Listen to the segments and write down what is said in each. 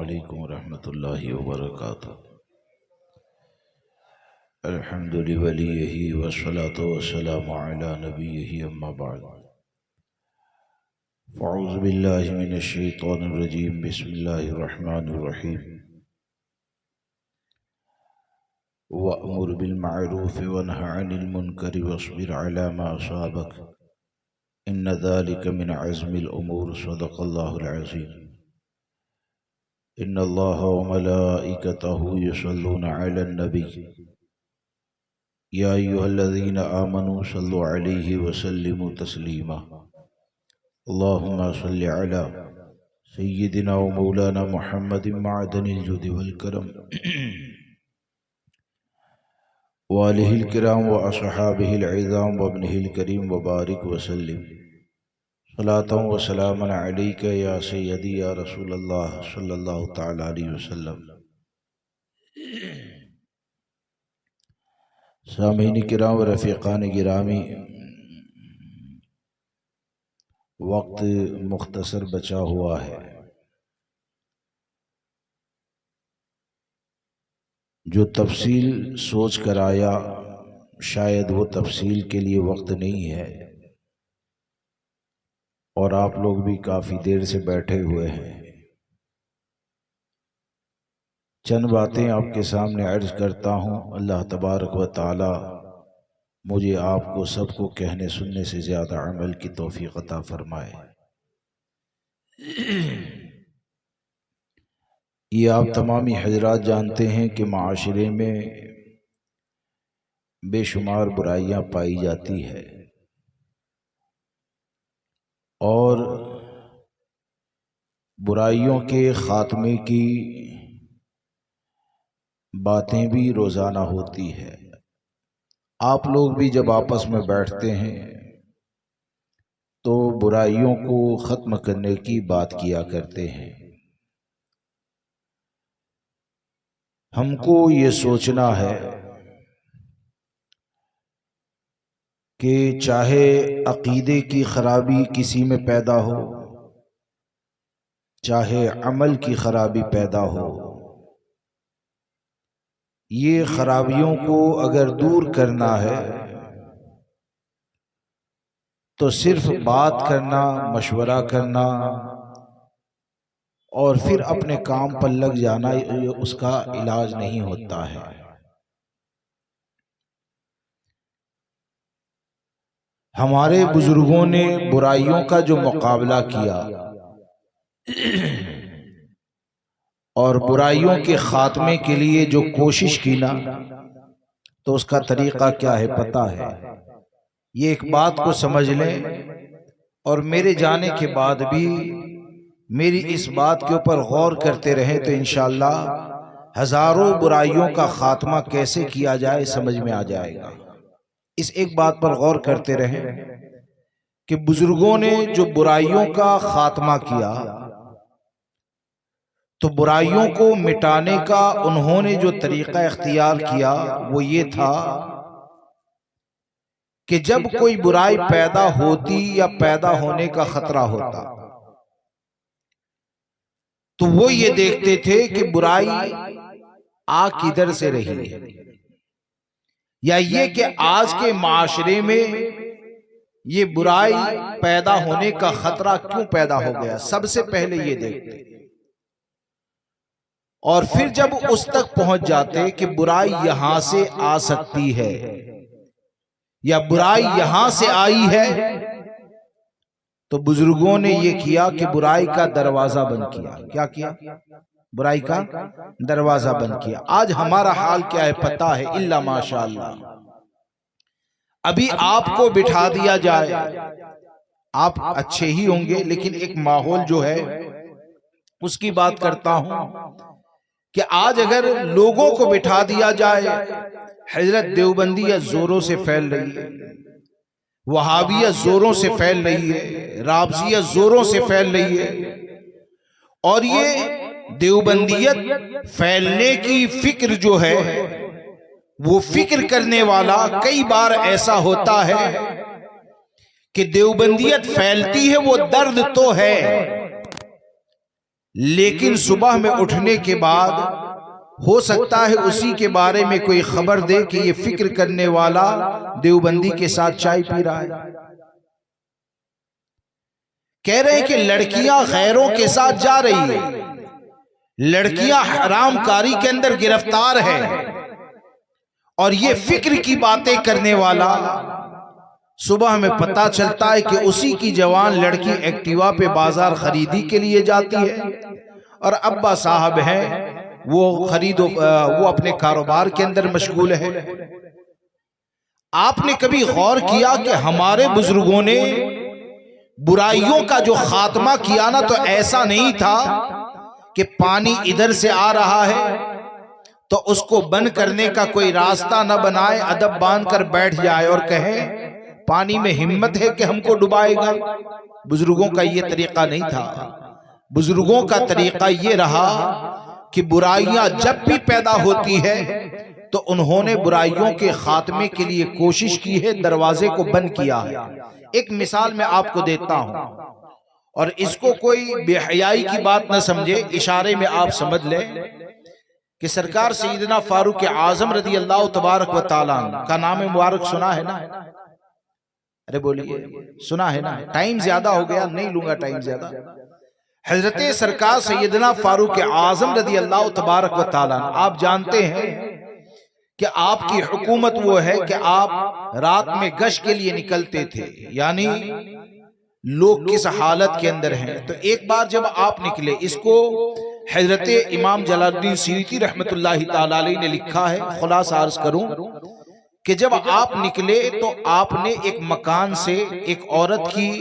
علیکم ورحمۃ اللہ وبرکاتہ۔ الحمد لولیہ والصلاة والسلام علی نبیہ اما بعد، فاعوذ باللہ من الشیطان الرجیم، بسم اللہ الرحمن الرحیم۔ وَأْمُرْ بِالْمَعْرُوفِ وَانْهَ عَنِ الْمُنْكَرِ وَاصْبِرْ عَلَى مَا أَصَابَكَ إِنَّ ذَلِكَ مِنْ عَزْمِ الْأُمُورِ، صدق اللہ العظیم۔ ان اللہ وملائکتہ یصلون علی النبی یا ایھا الذین آمنوا صلوا علیہ وسلموا تسلیما۔ اللہم صل علی سیدنا و مولانا محمد معدن الجود والکرم وآلہ الکرام واصحابہ العظام وابنہ الکریم وبارک وسلم صلاۃ و سلام علیک یا سیدی یا رسول اللہ صلی اللہ تعالی علیہ وسلم۔ سامعین کرام و رفیقان گرامی، وقت مختصر بچا ہوا ہے۔ جو تفصیل سوچ کر آیا شاید وہ تفصیل کے لیے وقت نہیں ہے، اور آپ لوگ بھی کافی دیر سے بیٹھے ہوئے ہیں۔ چند باتیں آپ کے سامنے عرض کرتا ہوں، اللہ تبارک و تعالی مجھے آپ کو سب کو کہنے سننے سے زیادہ عمل کی توفیق عطا فرمائے۔ یہ آپ تمامی حضرات جانتے ہیں کہ معاشرے میں بے شمار برائیاں پائی جاتی ہے، اور برائیوں کے خاتمے کی باتیں بھی روزانہ ہوتی ہے۔ آپ لوگ بھی جب آپس میں بیٹھتے ہیں تو برائیوں کو ختم کرنے کی بات کیا کرتے ہیں۔ ہم کو یہ سوچنا ہے کہ چاہے عقیدے کی خرابی کسی میں پیدا ہو، چاہے عمل کی خرابی پیدا ہو، یہ خرابیوں کو اگر دور کرنا ہے تو صرف بات کرنا، مشورہ کرنا اور پھر اپنے کام پر لگ جانا اس کا علاج نہیں ہوتا ہے۔ ہمارے بزرگوں نے برائیوں کا جو مقابلہ کیا اور برائیوں کے خاتمے کے لیے جو کوشش کی نا، تو اس کا طریقہ کیا ہے پتہ ہے؟ یہ ایک بات کو سمجھ لیں، اور میرے جانے کے بعد بھی میری اس بات کے اوپر غور کرتے رہیں تو انشاءاللہ ہزاروں برائیوں کا خاتمہ کیسے کیا جائے سمجھ میں آ جائے گا۔ اس ایک بات پر غور کرتے رہیں کہ بزرگوں نے جو برائیوں کا خاتمہ کیا، تو برائیوں کو مٹانے کا انہوں نے جو طریقہ اختیار کیا وہ یہ تھا کہ جب کوئی برائی پیدا ہوتی یا پیدا ہونے کا خطرہ ہوتا تو وہ یہ دیکھتے تھے کہ برائی آ کدھر سے رہی ہے، یا یہ کہ آج کے معاشرے میں یہ برائی پیدا ہونے کا خطرہ کیوں پیدا ہو گیا، سب سے پہلے یہ دیکھتے، اور پھر جب اس تک پہنچ جاتے کہ برائی یہاں سے آ سکتی ہے یا برائی یہاں سے آئی ہے، تو بزرگوں نے یہ کیا کہ برائی کا دروازہ بند کیا۔ کیا کیا؟ برائی کا دروازہ بند کیا۔ آج ہمارا حال کیا ہے پتہ ہے؟ الا ماشاءاللہ، ابھی آپ کو بٹھا دیا جائے، آپ اچھے ہی ہوں گے، لیکن ایک ماحول جو ہے اس کی بات کرتا ہوں کہ آج اگر لوگوں کو بٹھا دیا جائے، حضرت دیوبندیہ زوروں سے پھیل رہی ہے، وہابیہ زوروں سے پھیل رہی ہے، رابضیہ زوروں سے پھیل رہی ہے، اور یہ دیوبندیت پھیلنے کی فکر جو ہے وہ فکر کرنے والا کئی بار ایسا ہوتا ہے کہ دیوبندیت پھیلتی ہے، وہ درد تو ہے لیکن صبح میں اٹھنے کے بعد ہو سکتا ہے اسی کے بارے میں کوئی خبر دے کہ یہ فکر کرنے والا دیوبندی کے ساتھ چائے پی رہا ہے۔ کہہ رہے ہیں کہ لڑکیاں غیروں کے ساتھ جا رہی ہیں، لڑکیاں حرام کاری کے اندر گرفتار ہے، اور یہ فکر کی باتیں کرنے والا صبح میں پتا چلتا ہے کہ اسی کی جوان لڑکی ایکٹیوا پہ بازار خریدی کے لیے جاتی ہے، اور ابا صاحب ہیں وہ اپنے کاروبار کے اندر مشغول ہے۔ آپ نے کبھی غور کیا کہ ہمارے بزرگوں نے برائیوں کا جو خاتمہ کیا نا، تو ایسا نہیں تھا کہ پانی ادھر سے آ رہا ہے تو اس کو بند کرنے کا کوئی راستہ نہ بنائے، ادب باندھ کر بیٹھ جائے اور کہیں پانی میں ہمت ہے کہ ہم کو ڈبائے گا۔ بزرگوں کا یہ طریقہ نہیں تھا۔ بزرگوں کا طریقہ یہ رہا کہ برائیاں جب بھی پیدا ہوتی ہے تو انہوں نے برائیوں کے خاتمے کے لیے کوشش کی ہے، دروازے کو بند کیا ہے۔ ایک مثال میں آپ کو دیتا ہوں، اور اس کو کوئی بے حیائی کی بات نہ سمجھے، اشارے میں آپ سمجھ لیں کہ سرکار سیدنا فاروق اعظم رضی اللہ تبارک و تعالیٰ کا نام مبارک سنا ہے نا؟ ارے بولیے، سنا ہے نا؟ ٹائم زیادہ ہو گیا، نہیں لوں گا ٹائم زیادہ۔ حضرت سرکار سیدنا فاروق اعظم رضی اللہ تبارک و تعالیٰ، آپ جانتے ہیں کہ آپ کی حکومت وہ ہے کہ آپ رات میں گشت کے لیے نکلتے تھے، یعنی لوگ کس حالت کے اندر ہیں۔ تو ایک بار جب آپ نکلے، اس کو حضرت امام جلال الدین سیوطی رحمت اللہ تعالی علیہ نے لکھا ہے، خلاصہ عرض کروں کہ جب آپ نکلے تو آپ نے ایک مکان سے ایک عورت کی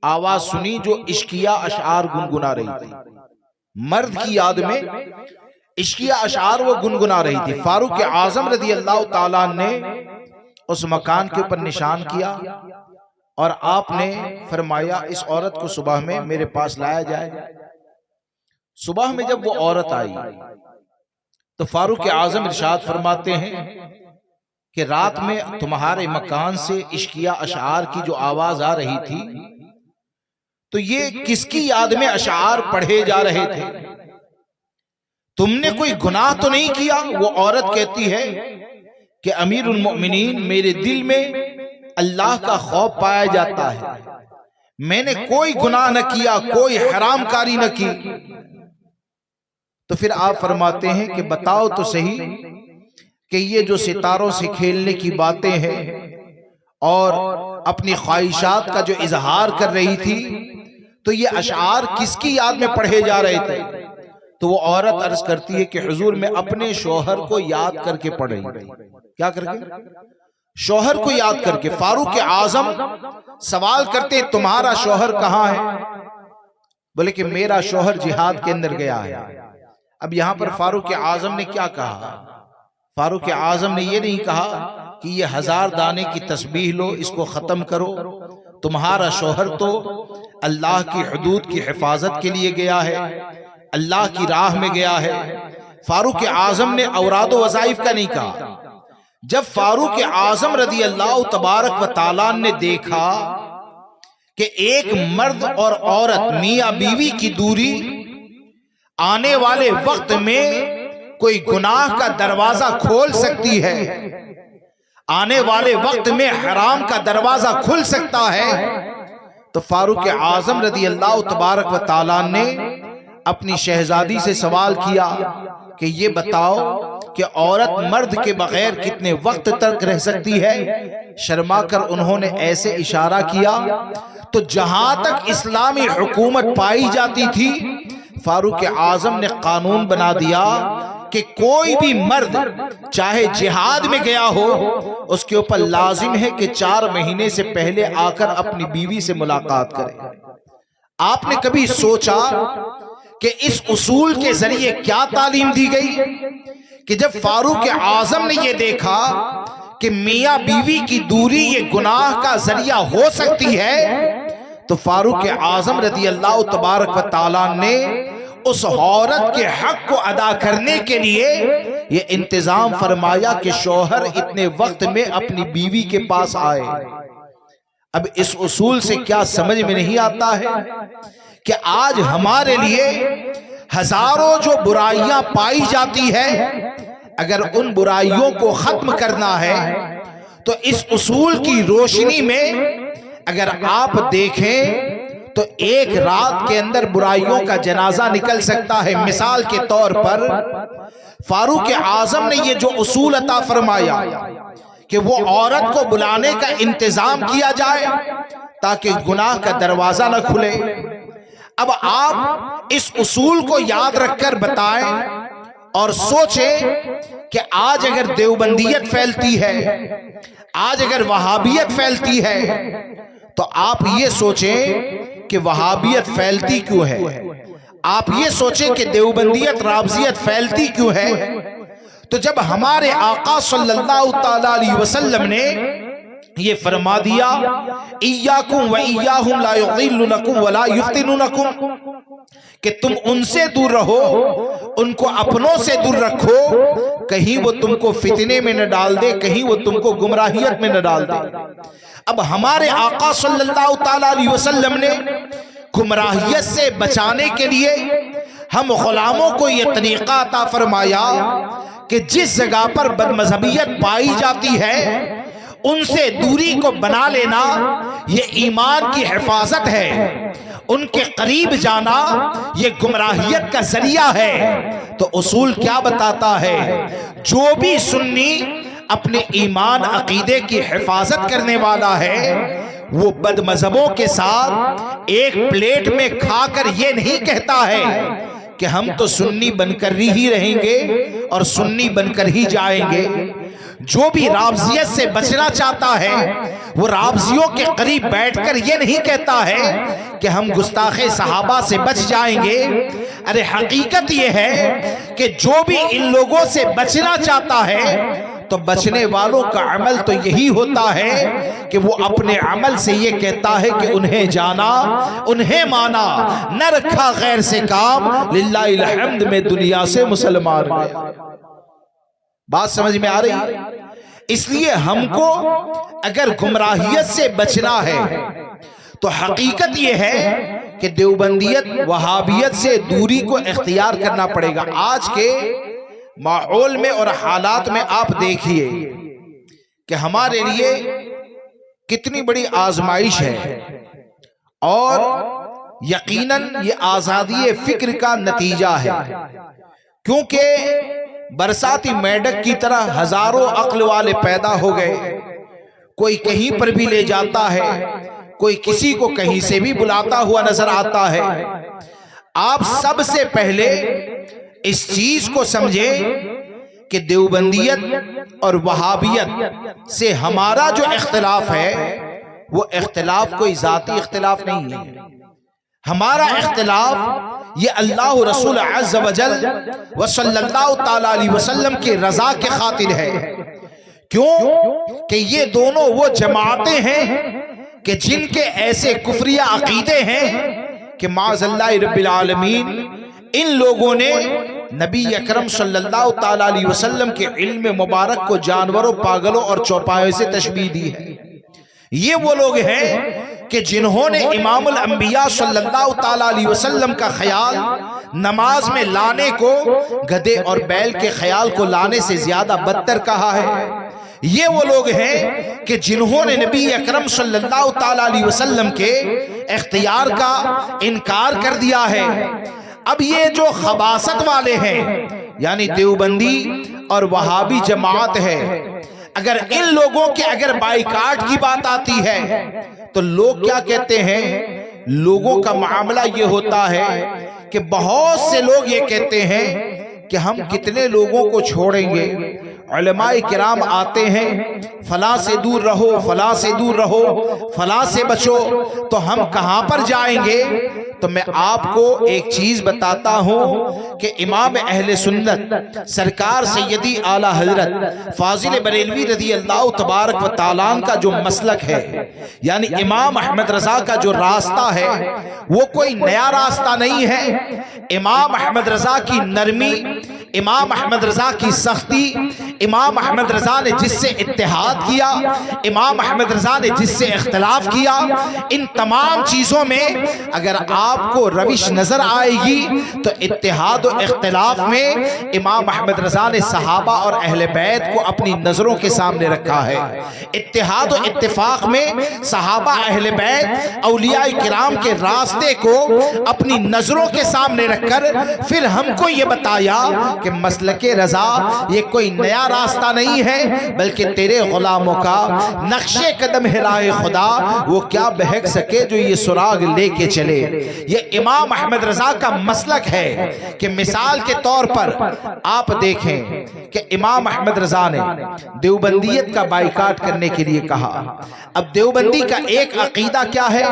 آواز سنی جو عشقیہ اشعار گنگنا رہی تھی، مرد کی یاد میں عشقیہ اشعار وہ گنگنا رہی تھی۔ فاروق اعظم رضی اللہ تعالیٰ نے اس مکان کے اوپر نشان کیا اور آپ نے فرمایا اس عورت کو صبح میں میرے پاس لایا جائے۔ صبح میں جب وہ عورت آئی تو فاروق اعظم ارشاد فرماتے ہیں کہ رات میں تمہارے مکان سے عشقیہ اشعار کی جو آواز آ رہی تھی تو یہ کس کی یاد میں اشعار پڑھے جا رہے تھے؟ تم نے کوئی گناہ تو نہیں کیا؟ وہ عورت کہتی ہے کہ امیر المؤمنین، میرے دل میں اللہ کا خوف پایا جاتا ہے، میں نے کوئی گناہ نہ کیا، کوئی حرام کاری نہ کی۔ تو پھر آپ فرماتے ہیں کہ بتاؤ تو صحیح کہ یہ جو ستاروں سے کھیلنے کی باتیں ہیں اور اپنی خواہشات کا جو اظہار کر رہی تھی، تو یہ اشعار کس کی یاد میں پڑھے جا رہے تھے؟ تو وہ عورت عرض کرتی ہے کہ حضور میں اپنے شوہر کو یاد کر کے پڑھ رہی تھی۔ کیا کر کے؟ شوہر کو یاد کر کے۔ فاروق اعظم سوال کرتے تمہارا شوہر کہاں ہے؟ بولے کہ میرا شوہر جہاد کے اندر گیا ہے۔ اب یہاں پر فاروق اعظم نے کیا کہا؟ فاروق اعظم نے یہ نہیں کہا کہ یہ 1000 دانے کی تسبیح لو، اس کو ختم کرو، تمہارا شوہر تو اللہ کی حدود کی حفاظت کے لیے گیا ہے، اللہ کی راہ میں گیا ہے۔ فاروق اعظم نے اوراد و وظائف کا نہیں کہا۔ جب فاروق اعظم رضی اللہ تبارک و تعالیٰ نے دیکھا کہ ایک مرد اور عورت میاں بیوی کی دوری آنے والے وقت میں کوئی گناہ کا دروازہ کھول سکتی ہے، آنے والے وقت میں حرام کا دروازہ کھل سکتا ہے، تو فاروق اعظم رضی اللہ تبارک و تعالیٰ نے اپنی شہزادی سے سوال کیا کہ یہ بتاؤ کہ عورت مرد کے بغیر کتنے وقت تک رہ سکتی ہے؟ شرما کر انہوں نے ایسے اشارہ کیا تو جہاں تک اسلامی حکومت پائی جاتی تھی، فاروق اعظم نے قانون بنا دیا کہ کوئی بھی مرد چاہے جہاد میں گیا ہو، اس کے اوپر لازم ہے کہ 4 مہینے سے پہلے آ کر اپنی بیوی سے ملاقات کرے۔ آپ نے کبھی سوچا کہ اس اصول کے ذریعے کیا تعلیم دی گئی کہ جب فاروق اعظم نے یہ دیکھا کہ میاں بیوی کی دوری یہ گناہ کا ذریعہ ہو سکتی ہے، تو فاروق اعظم رضی اللہ تبارک و تعالیٰ نے اس عورت کے حق کو ادا کرنے کے لیے یہ انتظام فرمایا کہ شوہر اتنے وقت میں اپنی بیوی کے پاس آئے۔ اب اس اصول سے کیا سمجھ میں نہیں آتا ہے کہ آج ہمارے لیے ہزاروں جو برائیاں پائی جاتی ہے، اگر ان برائیوں کو ختم کرنا ہے تو اس اصول کی روشنی میں اگر آپ دیکھیں تو ایک رات کے اندر برائیوں کا جنازہ نکل سکتا ہے۔ مثال کے طور پر فاروق اعظم نے یہ جو اصول عطا فرمایا کہ وہ عورت کو بلانے کا انتظام کیا جائے تاکہ گناہ کا دروازہ نہ کھلے۔ اب آپ اس اصول کو یاد رکھ کر بتائیں اور سوچیں کہ آج اگر دیوبندیت پھیلتی ہے، آج اگر وہابیت پھیلتی ہے، تو آپ یہ سوچیں کہ وہابیت پھیلتی کیوں ہے، آپ یہ سوچیں کہ دیوبندیت رافضیت پھیلتی کیوں ہے۔ تو جب ہمارے آقا صلی اللہ تعالی علیہ وسلم نے یہ فرما دیا ایاکم و ایاہم لا یضلونکم ولا یفتنونکم، کہ تم ان سے دور رہو، ان کو اپنوں سے دور رکھو، کہیں وہ تم کو فتنے میں نہ ڈال دے، کہیں وہ تم کو گمراہیت میں نہ ڈال دے۔ اب ہمارے آقا صلی اللہ تعالی علیہ وسلم نے گمراہیت سے بچانے کے لیے ہم غلاموں کو یہ طریقہ عطا فرمایا کہ جس جگہ پر بد مذہبیت پائی جاتی ہے ان سے دوری کو بنا لینا یہ ایمان کی حفاظت ہے، ان کے قریب جانا یہ گمراہیت کا ذریعہ ہے۔ تو اصول کیا بتاتا ہے؟ جو بھی سنی اپنے ایمان عقیدے کی حفاظت کرنے والا ہے وہ بد مذہبوں کے ساتھ ایک پلیٹ میں کھا کر یہ نہیں کہتا ہے کہ ہم تو سنی بن کر ہی رہیں گے اور سنی بن کر ہی جائیں گے۔ جو بھی رافضیت سے بچنا چاہتا ہے وہ رافضیوں کے قریب بیٹھ کر یہ نہیں کہتا ہے کہ ہم گستاخ صحابہ سے بچ جائیں گے۔ ارے حقیقت یہ ہے کہ جو بھی ان لوگوں سے بچنا چاہتا ہے تو بچنے والوں کا عمل تو یہی ہوتا ہے کہ وہ اپنے عمل سے یہ کہتا ہے کہ انہیں جانا، انہیں مانا، نہ رکھا غیر سے کام، للہ الحمد میں دنیا سے مسلمان گئے۔ بات سمجھ میں آ رہی ہے؟ اس لیے ہم کو اگر گمراہیت سے بچنا ہے تو حقیقت یہ ہے کہ دیوبندیت وہابیت سے دوری کو اختیار کرنا پڑے گا۔ آج کے ماحول میں اور حالات میں آپ دیکھیے کہ ہمارے لیے کتنی بڑی آزمائش ہے، اور یقیناً یہ آزادی فکر کا نتیجہ ہے، کیونکہ برساتی میڈک کی طرح ہزاروں عقل والے پیدا ہو گئے، کوئی کہیں پر بھی لے جاتا ہے، کوئی کسی کو کہیں سے بھی بلاتا ہوا نظر آتا ہے۔ آپ سب سے پہلے اس چیز کو سمجھیں کہ دیوبندیت اور وہابیت سے ہمارا جو اختلاف ہے وہ اختلاف کوئی ذاتی اختلاف نہیں ہے، ہمارا اختلاف یہ اللہ رسول عز و جل و صلی اللہ تعالی علیہ وسلم کی رضا کے خاطر ہے۔ کیوں کہ یہ دونوں وہ جماعتیں ہیں کہ جن کے ایسے کفریہ عقیدے ہیں کہ معاذ اللہ رب العالمین ان لوگوں نے نبی اکرم صلی اللہ تعالی علیہ وسلم کے علم مبارک کو جانوروں، پاگلوں اور چوپایوں سے تشبیہ دی ہے۔ یہ وہ لوگ ہیں کہ جنہوں نے امام الانبیاء صلی اللہ تعالی علیہ وسلم کا خیال نماز میں لانے کو گدھے اور بیل کے خیال کو لانے سے زیادہ بدتر کہا ہے۔ یہ وہ لوگ ہیں کہ جنہوں نے نبی اکرم صلی اللہ تعالی علیہ وسلم کے اختیار کا انکار کر دیا ہے۔ اب یہ جو خباثت والے ہیں یعنی دیوبندی اور وہابی جماعت ہے، اگر ان لوگوں کے اگر بائیکاٹ کی بات آتی ہے تو لوگ کیا کہتے ہیں؟ لوگوں کا معاملہ یہ ہوتا ہے کہ بہت سے لوگ یہ کہتے ہیں کہ ہم کتنے لوگوں کو چھوڑیں گے، علماء کرام آتے ہیں فلاں سے دور رہو، فلاں سے دور رہو، فلاں سے بچو، تو ہم کہاں پر جائیں گے؟ تو میں آپ کو ایک چیز بتاتا ہوں کہ امام اہل سنت سرکار سیدی اعلیٰ حضرت فاضل بریلوی رضی اللہ تبارک و تعالیٰ کا جو مسلک ہے، یعنی امام احمد رضا کا جو راستہ ہے وہ کوئی نیا راستہ نہیں ہے۔ امام احمد رضا کی نرمی، امام احمد رضا کی سختی، امام احمد رضا نے جس سے اتحاد کیا، امام احمد رضا نے جس سے اختلاف کیا، ان تمام چیزوں میں اگر آپ کو روش نظر آئے گی تو اتحاد و اختلاف میں امام احمد رضا نے صحابہ اور اہل بیت کو اپنی نظروں کے سامنے رکھا ہے۔ اتحاد و اتفاق میں صحابہ، اہل بیت، اولیاء کرام کے راستے کو اپنی نظروں کے سامنے رکھ کر پھر ہم کو یہ بتایا کہ مسلک رضا یہ کوئی نیا راستہ نہیں ہے، بلکہ تیرے غلاموں کا نقش قدم ہے راہ خدا، وہ کیا بہک سکے جو یہ سراغ لے کے چلے۔ یہ امام احمد رضا کا مسلک ہے کہ مثال کے طور پر آپ دیکھیں کہ امام احمد رضا نے دیوبندیت کا بائیکاٹ کرنے کے لیے کہا۔ اب دیوبندی کا ایک عقیدہ کیا ہے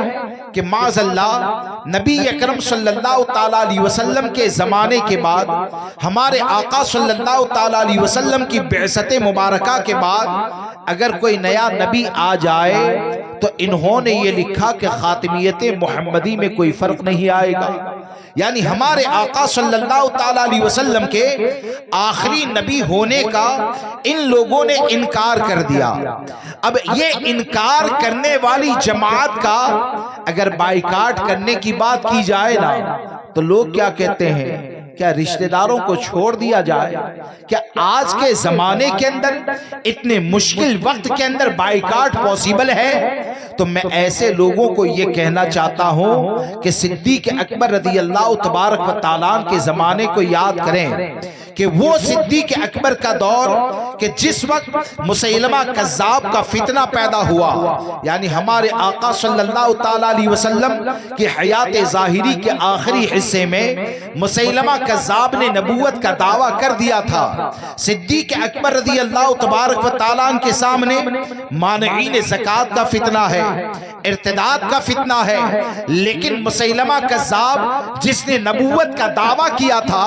کہ معاذ اللہ نبی اکرم صلی اللہ تعالیٰ علیہ وسلم کے زمانے کے بعد، ہمارے آقا صلی اللہ تعالیٰ علیہ وسلم کی بعثت مبارکہ کے بعد اگر کوئی نیا نبی آ جائے تو انہوں نے یہ لکھا کہ خاتمیت محمدی میں کوئی فرق نہیں آئے گا، یعنی ہمارے آقا صلی اللہ تعالیٰ علیہ وسلم کے آخری نبی ہونے کا ان لوگوں نے انکار کر دیا۔ اب یہ انکار کرنے والی جماعت کا اگر بائیکاٹ کرنے کی بات کی جائے نا تو لوگ کیا کہتے ہیں، کیا رشتہ داروں کو چھوڑ دیا جائے؟ کیا آج کے زمانے کے اندر اتنے مشکل وقت کے اندر بائیکاٹ پوسیبل ہے؟ تو میں ایسے لوگوں کو یہ کہنا چاہتا ہوں کہ صدیق اکبر رضی اللہ تبارک و تعالیٰ کے زمانے کو یاد کریں کہ وہ صدیق اکبر کا دور کہ جس وقت مسیلمہ کذاب کا فتنہ پیدا ہوا، یعنی ہمارے آقا صلی اللہ تعالیٰ علیہ وسلم کی حیات ظاہری کے آخری حصے میں مسیلمہ کذاب نے نبوت کا دعویٰ کر دیا تھا۔ صدیق اکبر رضی اللہ تبارک و تعالیٰ کے سامنے مانعین زکوٰۃ کا فتنہ ہے، ارتداد کا فتنہ ہے، لیکن مسیلمہ کذاب جس نے نبوت کا دعویٰ کیا تھا،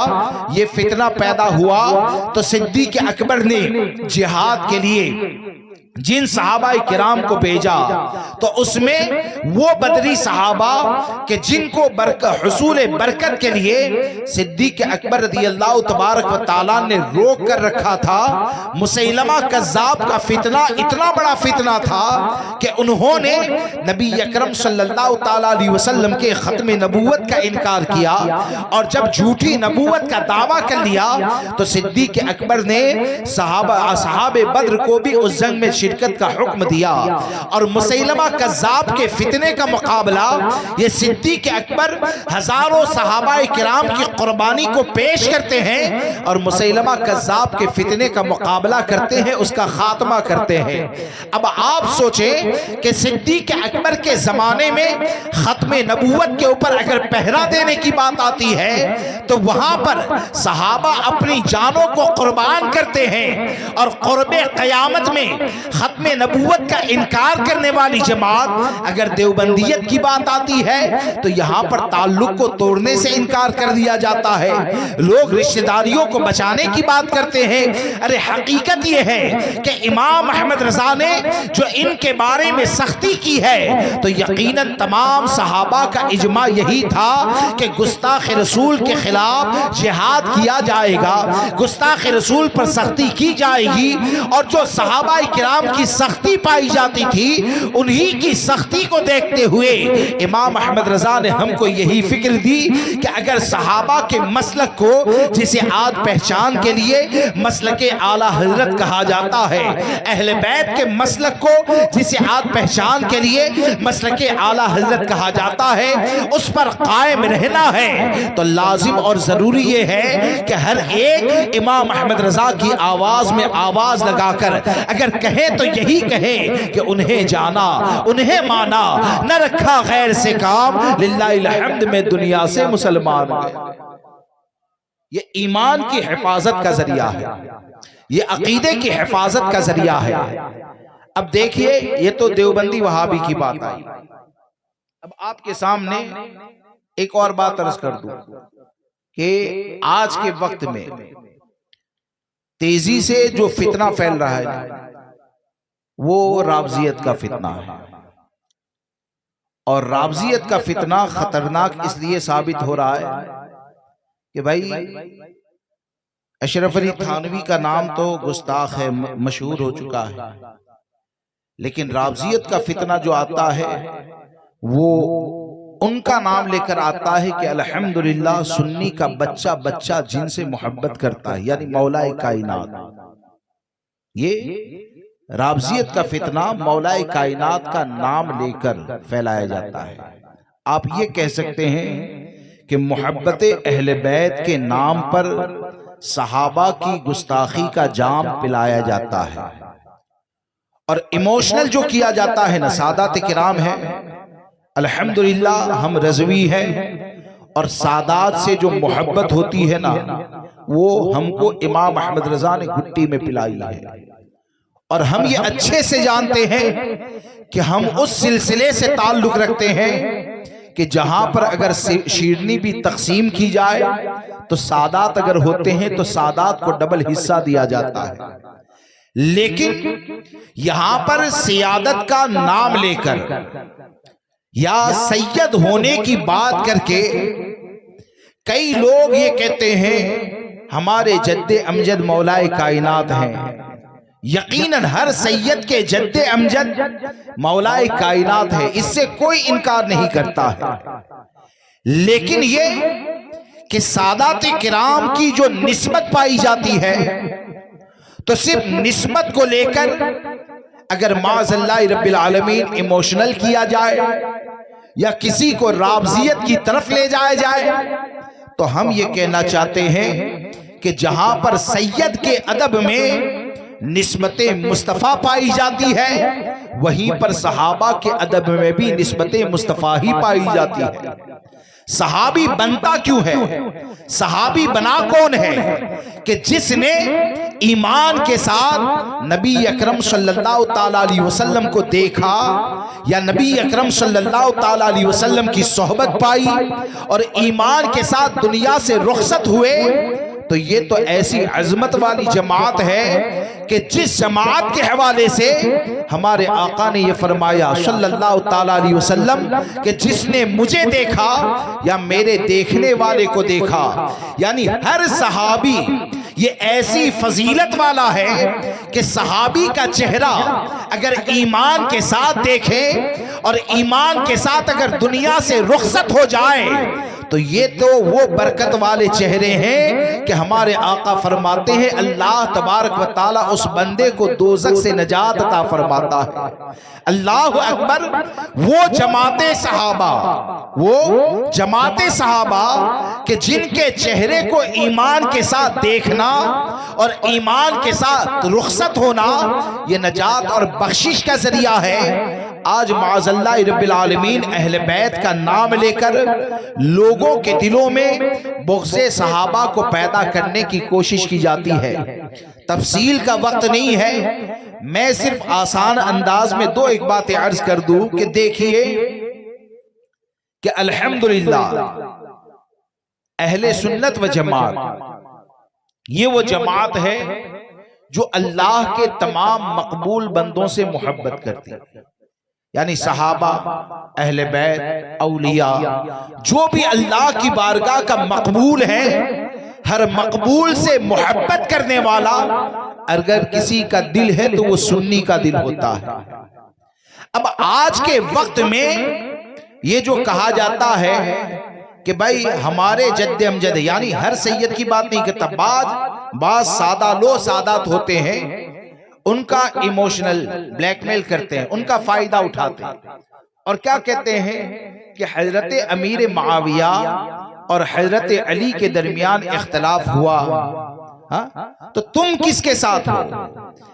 یہ فتنہ پیدا ہوا تو صدیق اکبر نے جہاد کے لیے جن صحابہ کرام کو بھیجا تو اس میں وہ بدری صحابہ کہ جن کو حصول برکت کے لیے صدیق اکبر رضی اللہ تبارک و تعالیٰ نے روک کر رکھا تھا۔ مسیلمہ کذاب کا فتنہ اتنا بڑا فتنہ تھا کہ انہوں نے نبی اکرم صلی اللہ تعالیٰ علیہ وسلم کے ختم نبوت کا انکار کیا، اور جب جھوٹی نبوت کا دعویٰ کر لیا تو صدیق اکبر نے اصحاب بدر کو بھی اس جنگ میں شرکت کا حکم دیا، اور مسیلمہ کذاب کے فتنے کا مقابلہ یہ صدیق اکبر ہزاروں صحابہ کرام کی قربانی کو پیش کرتے ہیں اور مسیلمہ کذاب کے فتنے کا مقابلہ کرتے ہیں، اس کا خاتمہ کرتے ہیں۔ اب آپ سوچیں کہ صدیق اکبر کے زمانے میں ختم نبوت کے اوپر اگر پہرا دینے کی بات آتی ہے تو وہاں پر صحابہ اپنی جانوں کو قربان کرتے ہیں، اور قرب قیامت میں ختم نبوت کا انکار کرنے والی جماعت اگر دیوبندیت کی بات آتی ہے تو یہاں پر تعلق کو توڑنے سے انکار کر دیا جاتا ہے۔ لوگ رشتہ داریوں کو بچانے کی بات کرتے ہیں۔ ارے حقیقت یہ ہے کہ امام احمد رضا نے جو ان کے بارے میں سختی کی ہے تو یقیناً تمام صحابہ کا اجماع یہی تھا کہ گستاخ رسول کے خلاف جہاد کیا جائے گا، گستاخ رسول پر سختی کی جائے گی، اور جو صحابہ کرام کی سختی پائی جاتی تھی انہی کی سختی کو دیکھتے ہوئے امام احمد رضا نے ہم کو یہی فکر دی کہ اگر صحابہ کے مسلک کو جسے آج پہچان کے لیے مسلک اعلیٰ حضرت کہا جاتا ہے، اہل بیت کے مسلک کو جسے آج پہچان کے لیے مسلک اعلیٰ حضرت کہا جاتا ہے، اس پر قائم رہنا ہے تو لازم اور ضروری یہ ہے کہ ہر ایک امام احمد رضا کی آواز میں آواز لگا کر اگر کہیں تو یہی کہیں کہ انہیں جانا، انہیں مانا، نہ رکھا غیر سے کام، للہ الحمد میں دنیا سے مسلمان گئے۔ یہ ایمان کی حفاظت کا ذریعہ ہے، یہ عقیدے کی حفاظت کا ذریعہ ہے۔ اب دیکھیے یہ تو دیوبندی وہابی کی بات آئی، اب آپ کے سامنے ایک اور بات عرض کر دوں کہ آج کے وقت میں تیزی سے جو فتنہ پھیل رہا ہے وہ رافضیت کا فتنہ ہے، اور رافضیت کا فتنہ خطرناک اس لیے ثابت ہو رہا ہے کہ بھائی اشرف علی تھانوی کا نام تو گستاخ ہے، مشہور ہو چکا ہے، لیکن رابضیت کا فتنہ جو آتا ہے وہ ان کا نام لے کر آتا ہے کہ الحمدللہ سنی کا بچہ بچہ جن سے محبت کرتا ہے، یعنی مولا کائنات۔ یہ رابضیت کا فتنہ مولا کائنات کا نام لے کر پھیلایا جاتا ہے۔ آپ یہ کہہ سکتے ہیں کہ محبت اہل بیت کے نام پر صحابہ کی گستاخی کا جام پلایا جاتا ہے، اور ایموشنل جو کیا جاتا ہے نا، سادات کرام ہے، الحمدللہ ہم رضوی ہیں، اور سادات سے جو محبت ہوتی ہے نا وہ ہم کو امام احمد رضا نے گھٹی میں پلائی ہے، اور ہم یہ اچھے سے جانتے ہیں کہ ہم اس سلسلے سے تعلق رکھتے ہیں کہ جہاں پر اگر شیرنی بھی تقسیم کی جائے تو سادات اگر ہوتے ہیں تو سادات کو ڈبل حصہ دیا جاتا ہے، لیکن یہاں پر سیادت کا نام لے کر یا سید ہونے کی بات کر کے کئی لوگ یہ کہتے ہیں ہمارے جد امجد مولا کائنات ہیں۔ یقیناً ہر سید کے جد امجد مولا کائنات ہے، اس سے کوئی انکار نہیں کرتا ہے، لیکن یہ کہ سادات کرام کی جو نسبت پائی جاتی ہے تو صرف نسبت کو لے کر اگر معاذ اللہ رب العالمین ایموشنل کیا جائے یا کسی کو رابضیت کی طرف لے جایا جائے تو ہم یہ کہنا چاہتے ہیں کہ جہاں پر سید کے ادب میں نسبت مصطفیٰ پائی جاتی ہے وہیں پر صحابہ کے ادب میں بھی نسبت مصطفیٰ ہی پائی جاتی ہے۔ صحابی بنتا کیوں ہے؟ صحابی بنا کون ہے؟ کہ جس نے ایمان کے ساتھ نبی اکرم صلی اللہ تعالیٰ علیہ وسلم کو دیکھا یا نبی اکرم صلی اللہ تعالیٰ علیہ وسلم کی صحبت پائی اور ایمان کے ساتھ دنیا سے رخصت ہوئے، تو یہ تو ایسی عظمت والی جماعت ہے کہ جس جماعت کے حوالے سے ہمارے آقا نے یہ فرمایا صلی اللہ تعالیٰ علیہ وسلم کہ جس نے مجھے دیکھا یا میرے دیکھنے والے کو دیکھا، یعنی ہر صحابی یہ ایسی فضیلت والا ہے کہ صحابی کا چہرہ اگر ایمان کے ساتھ دیکھے اور ایمان کے ساتھ اگر دنیا سے رخصت ہو جائے تو یہ تو وہ برکت والے چہرے ہیں کہ ہمارے آقا فرماتے ہیں اللہ تبارک و تعالیٰ اس بندے کو دوزخ سے نجات عطا فرماتا ہے۔ اللہ اکبر۔ وہ جماعت صحابہ کہ جن کے چہرے کو ایمان کے ساتھ دیکھنا اور ایمان کے ساتھ رخصت ہونا یہ نجات اور بخشش کا ذریعہ ہے، آج معاذ اللہ رب العالمین اہل بیت کا نام لے کر لوگوں کے دلوں میں بغض صحابہ کو پیدا کرنے کی کوشش کی جاتی ہے۔ تفصیل کا وقت نہیں ہے، میں صرف آسان انداز میں ایک باتیں عرض کر دوں کہ دیکھیے کہ الحمدللہ اہل سنت و جماعت یہ وہ جماعت ہے جو اللہ کے تمام مقبول بندوں سے محبت کرتی ہے، یعنی صحابہ، اہل بیت، اولیاء، جو بھی اللہ کی بارگاہ کا مقبول ہے، ہر مقبول سے محبت کرنے والا اگر کسی کا دل ہے تو وہ سنی کا دل ہوتا ہے۔ اب آج کے وقت میں یہ جو کہا جاتا ہے کہ بھائی ہمارے جد امجد، یعنی ہر سید کی بات نہیں کرتا، بعض سادات ہوتے ہیں، ان کا ایموشنل بلیک میل کرتے ہیں، ان کا فائدہ اٹھاتے ہیں اور کیا کہتے ہیں کہ حضرت امیر معاویہ اور حضرت علی کے درمیان اختلاف ہوا، تو تم کس کے ساتھ ہو؟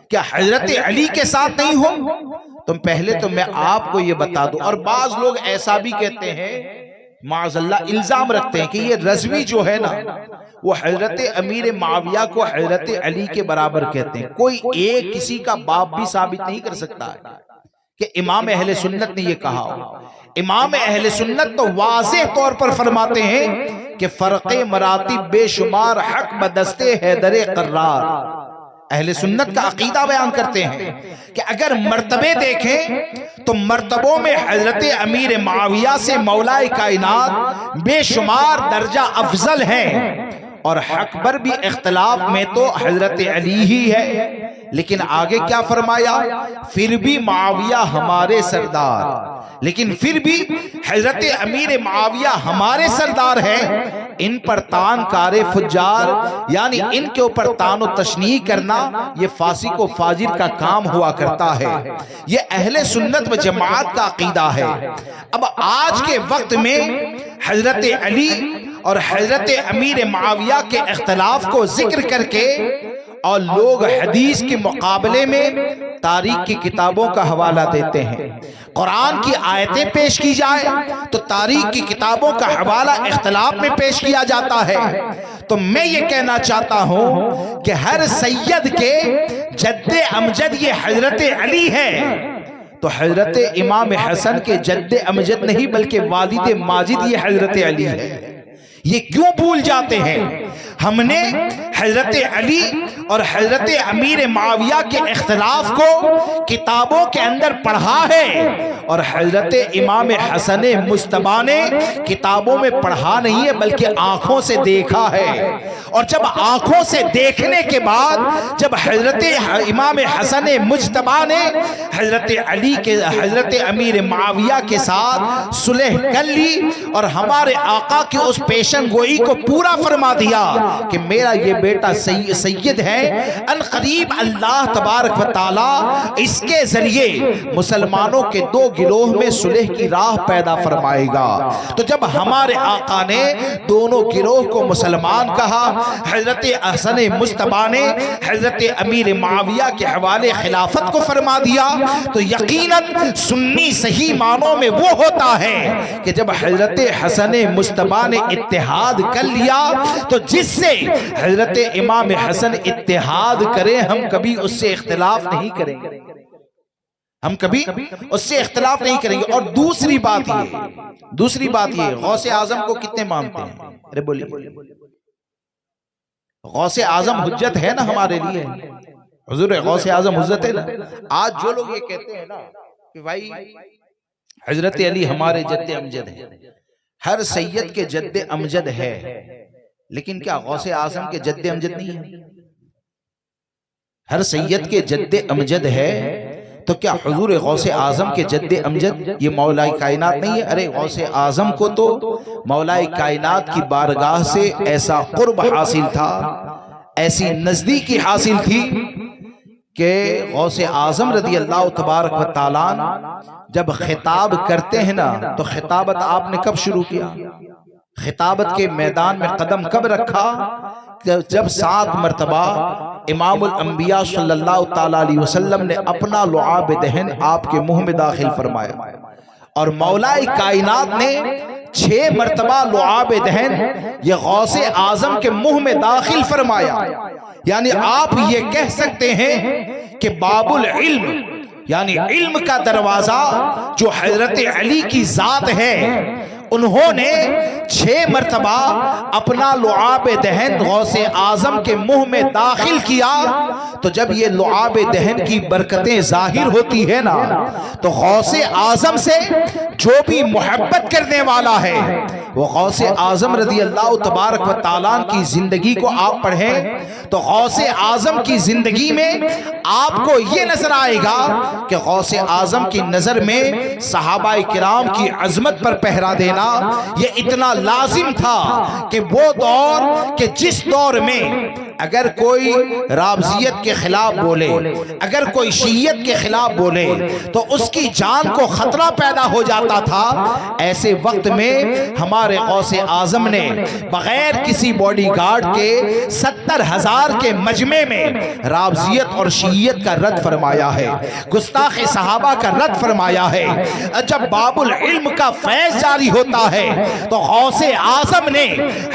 کیا حضرت علی کے ساتھ نہیں ہو؟ تم پہلے تو میں آپ کو یہ بتا دوں۔ اور بعض لوگ ایسا بھی کہتے ہیں، معاذ اللہ الزام رکھتے ہیں کہ یہ رضوی جو ہے نا وہ حضرت امیر معاویہ کو حضرت علی کے برابر کہتے ہیں۔ کوئی ایک کسی کا باپ بھی ثابت نہیں کر سکتا ہے کہ امام اہل سنت نے یہ کہا ہو۔ امام اہل سنت تو واضح طور پر فرماتے ہیں کہ فرق مراتب بے شمار حق بدست حیدر قرار۔ اہل سنت کا عقیدہ بیان کرتے ہیں کہ اگر مرتبے دیکھیں تو مرتبوں میں حضرت امیر معاویہ سے مولا کائنات بے شمار درجہ افضل ہیں، اور حق پر بھی اختلاف میں تو حضرت علی ہی ہے، لیکن آگے کیا فرمایا؟ پھر بھی معاویہ ہمارے سردار، لیکن پھر بھی حضرت امیر معاویہ ہمارے سردار ہیں، ان پر تان کار فجار، یعنی ان کے اوپر تان و تشنیع کرنا یہ فاسق و فاجر کا کام ہوا کرتا ہے، یہ اہل سنت و جماعت کا عقیدہ ہے۔ اب آج کے وقت میں حضرت علی اور حضرت امیر معاویہ کے اختلاف کو ذکر کر کے اور لوگ حدیث کے مقابلے میں تاریخ کی کتابوں کا حوالہ دیتے ہیں، قرآن کی آیتیں پیش کی جائے تو تاریخ کی کتابوں کا حوالہ اختلاف میں پیش کیا جاتا ہے۔ تو میں یہ کہنا چاہتا ہوں کہ ہر سید کے جد امجد یہ حضرت علی ہے، تو حضرت امام حسن کے جد امجد نہیں بلکہ والد ماجد یہ حضرت علی ہے۔ یہ کیوں بھول جاتے ہیں؟ ہم نے حضرت علی اور حضرت امیر معاویہ کے اختلاف کو کتابوں کے اندر پڑھا ہے، اور حضرت امام حسن مجتبی نے کتابوں میں پڑھا نہیں ہے بلکہ آنکھوں سے دیکھا ہے۔ اور جب آنکھوں سے دیکھنے کے بعد جب حضرت امام حسن مجتبی نے حضرت علی کے حضرت امیر معاویہ کے ساتھ صلح کر لی اور ہمارے آقا کی اس پیشن گوئی کو پورا فرما دیا کہ میرا یہ بیٹا سید ہے، ان قریب اللہ تبارک و تعالی اس کے ذریعے مسلمانوں کے دو گروہ میں صلح کی راہ پیدا فرمائے گا۔ تو جب ہمارے آقا نے دونوں گروہ کو مسلمان کہا، حضرت حسن مجتبی نے حضرت امیر معاویہ کے حوالے خلافت کو فرما دیا، تو یقیناً سنی صحیح معنوں میں وہ ہوتا ہے کہ جب حضرت حسن مجتبی نے اتحاد کر لیا تو جس سے حضرت امام حسن اتحاد کرے ہم کبھی اس سے اختلاف نہیں کریں گے، ہم کبھی اس سے اختلاف نہیں کریں گے۔ اور دوسری بات یہ غوث اعظم کو کتنے مانتے ہیں؟ ارے بولیے، غوث اعظم حجت ہے نا ہمارے لیے، حضور غوث اعظم حجت ہے نا۔ آج جو لوگ یہ کہتے ہیں نا کہ بھائی حضرت علی ہمارے جد امجد ہے، ہر سید کے جد امجد ہے، لیکن کیا غوث اعظم کے جد امجد نہیں ہے؟ ہر سید کے جد امجد ہے تو کیا حضور غوث اعظم کے جد امجد یہ مولا کائنات نہیں ہے؟ ارے غوث اعظم کو تو مولا کائنات کی بارگاہ سے ایسا قرب حاصل تھا، ایسی نزدیکی حاصل تھی کہ غوث اعظم رضی اللہ تبارک و تعالیٰ جب خطاب کرتے ہیں نا تو خطابت آپ نے کب شروع کیا؟ خطابت کے میدان میں قدم کب رکھا؟ جب 7 مرتبہ امام الانبیاء صلی اللہ تعالیٰ علیہ وسلم نے اپنا لعاب دہن آپ کے منہ میں داخل فرمایا، اور مولا کائنات نے 6 مرتبہ لعاب دہن یہ غوث اعظم کے منہ میں داخل فرمایا۔ یعنی آپ یہ کہہ سکتے ہیں کہ باب العلم یعنی علم کا دروازہ جو حضرت علی کی ذات ہے، انہوں نے 6 مرتبہ اپنا لعاب دہن غوث اعظم کے منہ میں داخل کیا۔ تو جب یہ لعاب دہن کی برکتیں ظاہر ہوتی ہے نا تو غوث اعظم سے جو بھی محبت کرنے والا ہے وہ غوث اعظم رضی اللہ تبارک و تعالیٰ کی زندگی کو آپ پڑھیں تو غوث اعظم کی زندگی میں آپ کو یہ نظر آئے گا کہ غوث اعظم کی نظر میں صحابہ کرام کی عظمت پر پہرا دینا یہ اتنا لازم تھا کہ وہ دور کہ جس دور میں اگر کوئی رافضیت کے خلاف بولے، اگر کوئی شیعت کے خلاف بولے تو اس کی جان کو خطرہ پیدا ہو جاتا تھا، ایسے وقت میں ہمارے غوث اعظم نے بغیر کسی باڈی گارڈ کے 70,000 کے مجمع میں رافضیت اور شیعت کا رد فرمایا ہے، گستاخ صحابہ کا رد فرمایا ہے۔ جب باب العلم کا فیض جاری ہوتا ہے تو غوث اعظم نے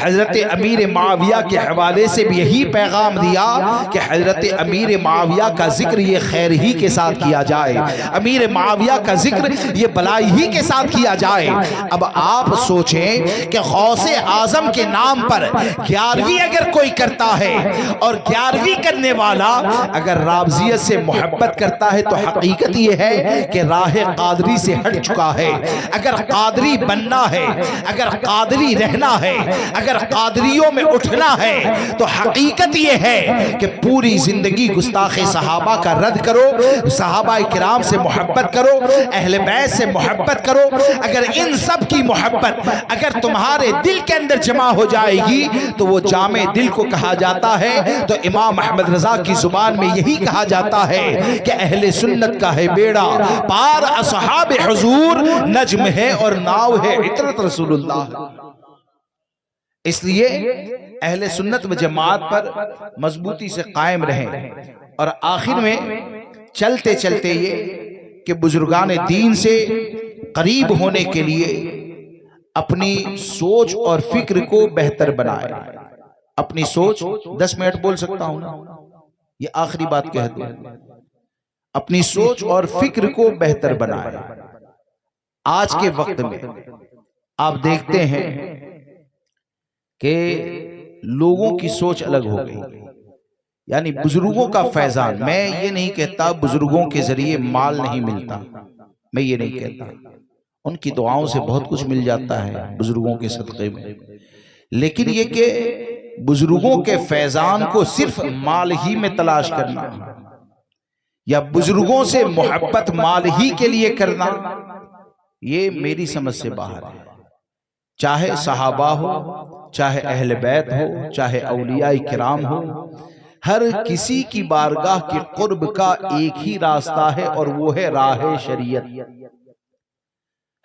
حضرت امیر معاویہ کے حوالے سے بھی یہی پیغام دیا کہ حضرت امیر معاویہ کا ذکر یہ خیر ہی کے ساتھ کیا جائے، امیر معاویہ کا ذکر یہ بلائی ہی کے ساتھ کیا جائے۔ اب آپ سوچیں کہ غوث اعظم کے نام پر 11ویں اگر کوئی کرتا ہے اور 11ویں کرنے والا اگر رابضیت سے محبت کرتا ہے تو حقیقت یہ ہے کہ راہ قادری سے ہٹ چکا ہے۔ اگر قادری بننا ہے، اگر قادری رہنا ہے، اگر قادریوں میں اٹھنا ہے تو حقیقت یہ ہے کہ پوری زندگی گستاخ صحابہ کا رد کرو، صحابہ کرام سے محبت کرو، اہل بیت سے محبت کرو۔ اگر ان سب کی محبت اگر تمہارے دل کے اندر جمع ہو جائے گی تو وہ جامع دل کو کہا جاتا ہے۔ تو امام احمد رضا کی زبان میں یہی کہا جاتا ہے کہ اہل سنت کا ہے بیڑا پار اصحاب حضور، نجم ہے اور ناؤ ہے عطرت رسول اللہ۔ اس لیے اہل سنت و جماعت پر مضبوطی سے قائم رہیں۔ اور آخر میں چلتے چلتے یہ کہ بزرگان دین سے قریب ہونے کے لیے اپنی سوچ اور فکر کو بہتر بنائے۔ اپنی سوچ 10 منٹ بول سکتا ہوں نا، یہ آخری بات کہہ دوں، اپنی سوچ اور فکر کو بہتر بنائے۔ آج کے وقت میں آپ دیکھتے ہیں کہ لوگوں کی سوچ الگ ہو گئی، یعنی بزرگوں کا فیضان، میں یہ نہیں کہتا بزرگوں کے ذریعے مال نہیں ملتا، میں یہ نہیں کہتا، ان کی دعاؤں سے بہت کچھ مل جاتا ہے بزرگوں کے صدقے میں، لیکن یہ کہ بزرگوں کے فیضان کو صرف مال ہی میں تلاش کرنا یا بزرگوں سے محبت مال ہی کے لیے کرنا، یہ میری سمجھ سے باہر ہے۔ چاہے صحابہ ہو، چاہے اہل بیت ہو، چاہے اولیاء کرام ہو، ہر کسی کی بارگاہ کے قرب کا ایک ہی راستہ ہے اور وہ ہے راہ شریعت۔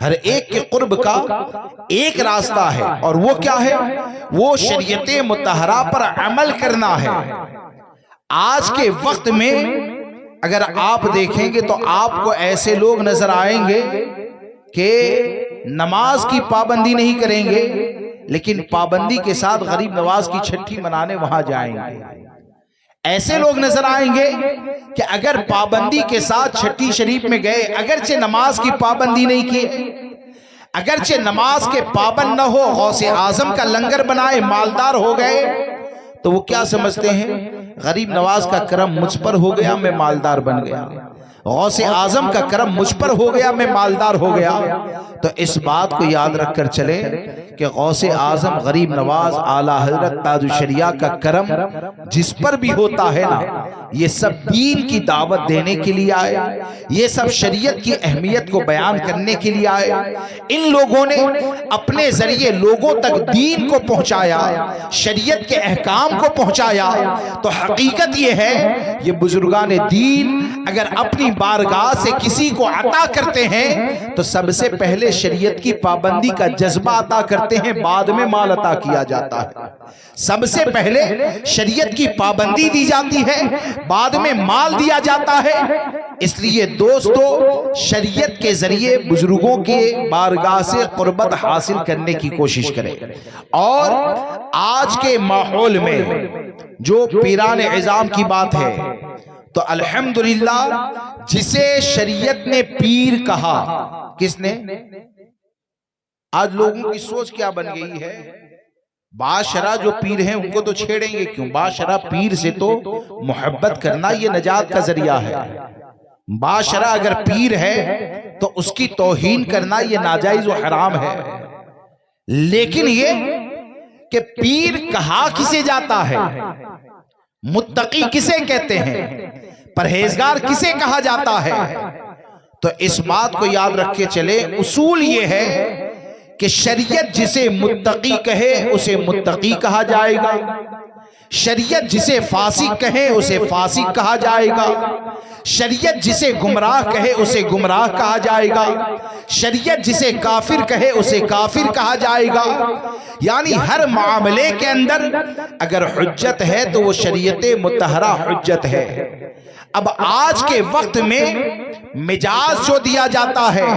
ہر ایک کے قرب کا ایک راستہ ہے اور وہ کیا ہے؟ وہ شریعت مطہرہ پر عمل کرنا ہے۔ آج کے وقت میں اگر آپ دیکھیں گے تو آپ کو ایسے لوگ نظر آئیں گے کہ نماز کی پابندی نہیں کریں گے لیکن پابندی کے ساتھ غریب نواز کی چھٹی منانے وہاں جائیں گے۔ ایسے لوگ نظر آئیں گے کہ اگر پابندی کے ساتھ چھٹی شریف میں گئے، اگرچہ نماز کی پابندی نہیں کی، اگرچہ نماز کے پابند نہ ہو، غوث اعظم کا لنگر بنائے، مالدار ہو گئے، تو وہ کیا سمجھتے ہیں؟ غریب نواز کا کرم مجھ پر ہو گیا، میں مالدار بن گیا، غوث اعظم کا کرم مجھ پر ہو گیا، میں مالدار ہو گیا۔ تو اس بات کو یاد رکھ کر چلیں کہ غوث اعظم، غریب نواز، اعلیٰ حضرت تاج الشریعہ کا کرم جس پر بھی ہوتا ہے نا، یہ سب دین کی دعوت دینے کے لیے آئے، یہ سب شریعت کی اہمیت کو بیان کرنے کے لیے آئے۔ ان لوگوں نے اپنے ذریعے لوگوں تک دین کو پہنچایا، شریعت کے احکام کو پہنچایا۔ تو حقیقت یہ ہے، یہ بزرگان دین اگر اپنی بارگاہ سے کسی کو عطا کرتے ہیں تو سب سے پہلے شریعت کی پابندی کا جذبہ عطا کرتے ہیں، بعد میں مال عطا کیا جاتا ہے۔ سب سے پہلے شریعت کی پابندی دی جاتی ہے، بعد میں مال دیا جاتا ہے۔ اس لیے دوستو، شریعت کے ذریعے بزرگوں کے بارگاہ سے قربت حاصل کرنے کی کوشش کریں۔ اور آج کے ماحول میں جو پیران عظام کی بات ہے تو الحمدللہ جسے شریعت نے پیر کہا، کس نے؟ آج لوگوں کی سوچ کیا بن گئی ہے؟ باشرہ جو پیر ہیں ان کو تو چھیڑیں گے کیوں؟ باشرہ پیر سے تو محبت کرنا یہ نجات کا ذریعہ ہے۔ باشرہ اگر پیر ہے تو اس کی توہین کرنا یہ ناجائز و حرام ہے۔ لیکن یہ کہ پیر کہا کسے جاتا ہے، متقی کسے کہتے ہیں، پرہیزگار کسے کہا جاتا ہے؟ تو اس بات کو یاد رکھ کے چلے، اصول یہ ہے کہ شریعت جسے متقی کہے اسے متقی کہا جائے گا، شریعت جسے فاسق کہے اسے فاسق کہا جائے گا، شریعت جسے گمراہ کہے اسے گمراہ کہا جائے گا، شریعت جسے کافر کہے اسے کافر کہا جائے گا۔ یعنی ہر معاملے کے اندر اگر حجت ہے تو وہ شریعت مطہرہ حجت ہے۔ اب آج کے وقت میں مجاز جو دیا جاتا ہے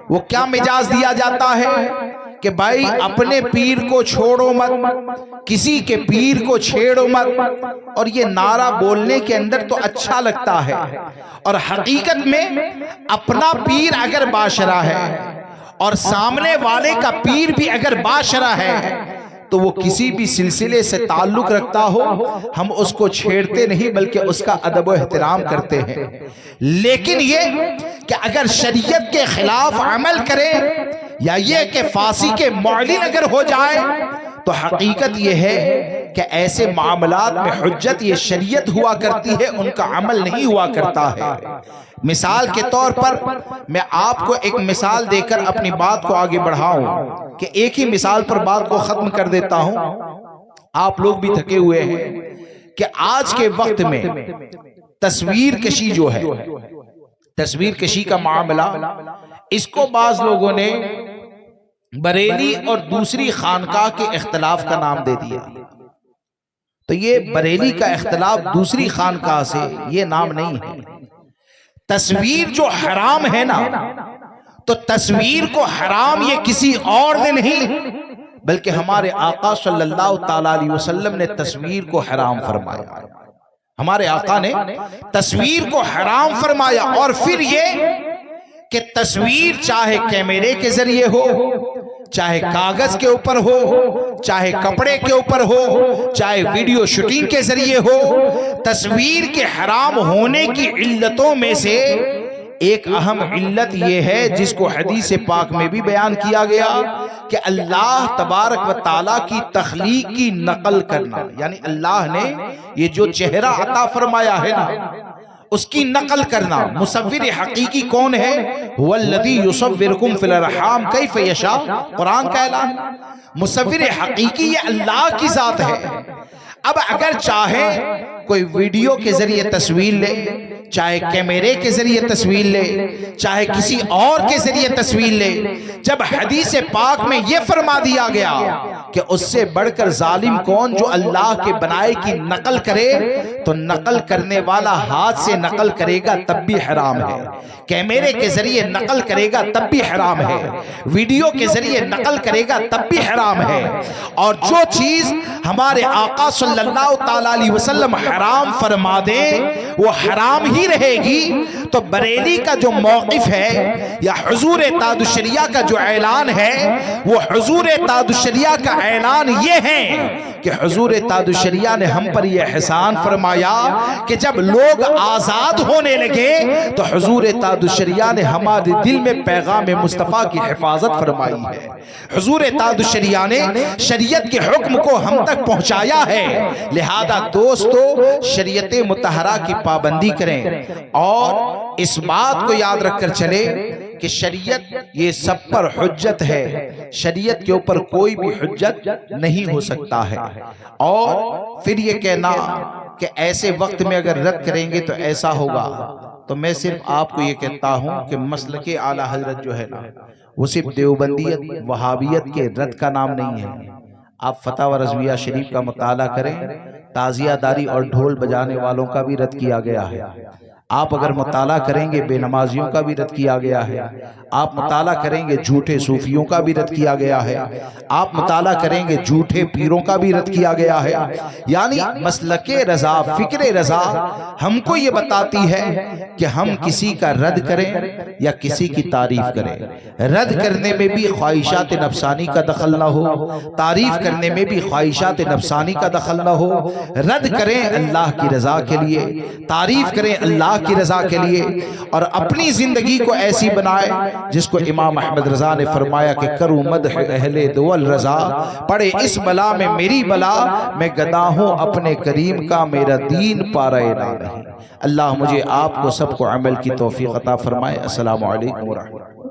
وہ کیا مجاز دیا جاتا ہے کہ بھائی اپنے پیر کو چھوڑو مت، کسی کے پیر کو چھیڑو مت، اور یہ نعرہ بولنے کے اندر تو اچھا لگتا ہے، اور حقیقت میں اپنا پیر اگر باشرہ ہے اور سامنے والے کا پیر بھی اگر باشرہ ہے تو وہ کسی بھی سلسلے سے تعلق رکھتا ہو، ہم اس کو چھیڑتے نہیں بلکہ اس کا ادب و احترام کرتے ہیں۔ لیکن یہ کہ اگر شریعت کے خلاف عمل کرے یا یہ کہ فاسی کے معلن اگر ہو جائے تو حقیقت یہ ہے کہ ایسے معاملات میں حجت یہ شریعت ہوا کرتی ہے، ان کا عمل نہیں ہوا کرتا ہے۔ مثال کے طور پر میں آپ کو ایک مثال دے کر اپنی بات کو آگے بڑھاؤں کہ ایک ہی مثال پر بات کو ختم کر دیتا ہوں، آپ لوگ بھی تھکے ہوئے ہیں، کہ آج کے وقت میں تصویر کشی جو ہے، تصویر کشی کا معاملہ، اس کو بعض لوگوں نے بریلی اور دوسری خانقاہ کے اختلاف کا نام دے دیا۔ تو یہ بریلی کا اختلاف دوسری خانقاہ سے یہ نام نہیں ہے۔ تصویر جو حرام ہے نا، تو تصویر کو حرام یہ کسی اور نے نہیں بلکہ ہمارے آقا صلی اللہ تعالی علیہ وسلم نے تصویر کو حرام فرمایا۔ ہمارے آقا نے تصویر کو حرام فرمایا، اور پھر یہ کہ تصویر چاہے کیمرے کے ذریعے ہو، چاہے کاغذ کے اوپر ہو، چاہے کپڑے کے اوپر ہو، چاہے ویڈیو شوٹنگ کے ذریعے ہو، تصویر کے حرام ہونے کی علتوں میں سے ایک اہم علت یہ ہے جس کو حدیث پاک میں بھی بیان کیا گیا کہ اللہ تبارک و تعالیٰ کی تخلیق کی نقل کرنا، یعنی اللہ نے یہ جو چہرہ عطا فرمایا ہے نا اس کی نقل کرنا۔ مصور حقیقی کون ہے؟ هو الذی یصورکم فی الارحام کیف یشاء، قرآن کا اعلان۔ مصور حقیقی یہ اللہ کی ذات ہے۔ اب اگر چاہے کوئی ویڈیو کے ذریعے تصویر لے، چاہے کیمرے کے ذریعے تصویر لے، چاہے کسی اور کے ذریعے تصویر لے، جب حدیث پاک میں یہ فرما دیا گیا کہ اس سے بڑھ کر ظالم کون جو اللہ کے بنائے کی نقل کرے، تو نقل کرنے والا ہاتھ سے نقل کرے گا تب بھی حرام ہے، کیمرے کے ذریعے نقل کرے گا تب بھی حرام ہے، ویڈیو کے ذریعے نقل کرے گا تب بھی حرام ہے۔ اور جو چیز ہمارے آقا صلی اللہ تعالی علیہ وسلم حرام فرما دے وہ حرام ہی رہے گی۔ تو بریلی کا جو موقف ہے یا حضور تاج الشریعہ کا جو اعلان ہے، وہ حضور تاج الشریعہ کا اعلان یہ ہے کہ حضور تاج الشریعہ نے ہم پر یہ احسان فرمایا کہ جب لوگ آزاد ہونے لگے تو حضور تاج الشریعہ نے ہمارے دل میں پیغام مصطفیٰ کی حفاظت فرمائی ہے۔ حضور تاج الشریعہ نے شریعت کے حکم کو ہم تک پہنچایا ہے۔ لہذا دوستو شریعت مطہرہ کی پابندی کریں، اور اس بات کو یاد رکھ کر چلے کہ شریعت یہ سب پر حجت ہے، شریعت کے اوپر کوئی بھی حجت نہیں ہو سکتا ہے۔ اور پھر یہ کہنا کہ ایسے وقت میں اگر رد کریں گے تو ایسا ہوگا، تو میں صرف آپ کو یہ کہتا ہوں کہ مسلک اعلیٰ حضرت جو ہے نا وہ صرف دیوبندیت وہابیت کے رد کا نام نہیں ہے۔ آپ فتاوی رضویہ شریف کا مطالعہ کریں، تازیہ داری اور ڈھول بجانے والوں کا بھی رد کیا گیا ہے۔ آپ اگر مطالعہ کریں گے بے نمازیوں کا بھی رد کیا گیا ہے، آپ مطالعہ کریں گے جھوٹے صوفیوں کا بھی رد کیا گیا ہے، آپ مطالعہ کریں گے جھوٹے پیروں کا بھی رد کیا گیا ہے۔ یعنی مسلک رضا، فکر رضا ہم کو یہ بتاتی ہے کہ ہم کسی کا رد کریں یا کسی کی تعریف کریں۔ رد کرنے میں بھی خواہشات نفسانی کا دخل نہ ہو، تعریف کرنے میں بھی خواہشات نفسانی کا دخل نہ ہو۔ رد کریں اللہ کی رضا کے لیے، تعریف کریں اللہ کی رضا کے لیے، اور اپنی زندگی کو ایسی بنائے جس کو امام احمد رضا نے فرمایا کہ کرو مدح اہل دول رضا، پڑے اس بلا میں میری بلا، میں گدا ہوں اپنے کریم کا، میرا دین پارے نہ رہے۔ اللہ مجھے آپ کو سب کو عمل کی توفیق عطا فرمائے۔ السلام علیکم ورحمۃ اللہ۔